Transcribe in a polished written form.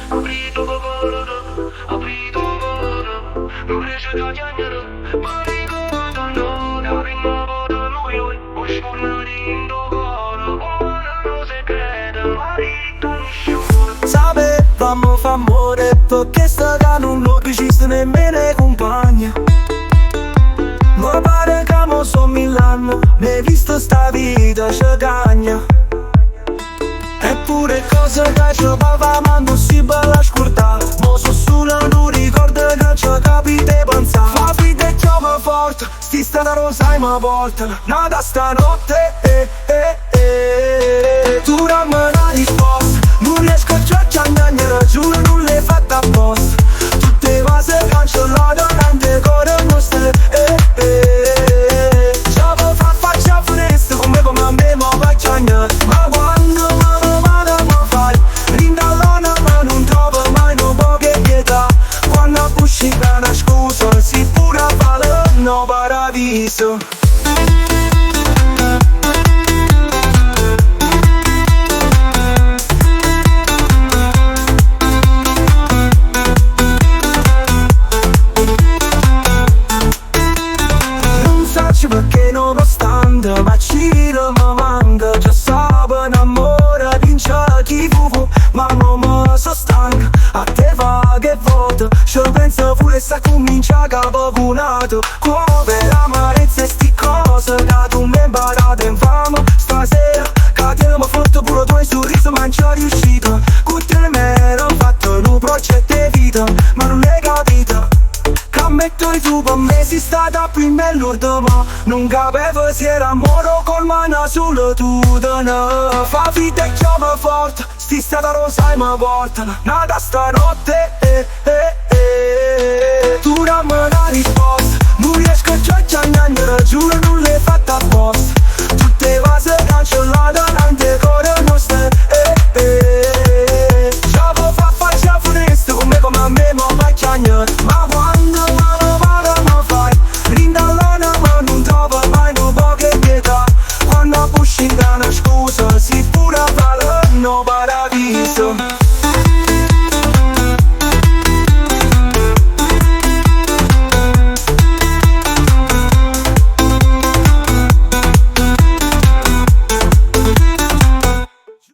Apri tu cuore, apri tu cuore. Non riesci a chiamare, ma ricordo non arrivo da lui. Puoi tornare in tuo cuore, non segreto, ma riconosciuto. Sapevamo fa amore perché sta da non lo precisa nemmeno i compagni. Ma pare che mo so Milano, ne visto sta vita ci cagna. Eppure cosa che ci ma non si balla scordare. Mo so solo non ricordo che ci capite pensare. Fa vita e chiama forte, sti stata rosa ma volta. Nada stanotte, tu non me la risposta. Non riesco a chiacchierare, giuro non l'hai fatta apposta. Tutte cose cancellate, tante cose nostre, Ciao fa faccia foresta come a me ma va a chiagnare. Ma quando mi fai rindallona ma non trovo mai no poche pietà. Quando usci per una scusa si pure vale no paradiso. Perché nonostante ma Ciro mi manca. Già sapevo un amore vince chi fu, ma non mi so stanco. A te va che voto, ci penso pure sta comincia capo cunato. Come l'amarezza e sti cose che tu mi hai imparato in fama. Stasera che ti mi fatto pure tuo sorriso ma non ci riuscito. Con te me ero fatto un progetto di vita, ma non l'hai capito. Ammetto che tu per me sei stata prima e l'ultima. Non capivo se era amore o col mano sulla tuta. Fa vita e chiama forte, sti stata rosa ma volta. Nata stanotte, tu non me la risposta. Non riesco a chiacchierare, giuro non l'hai fatta apposta.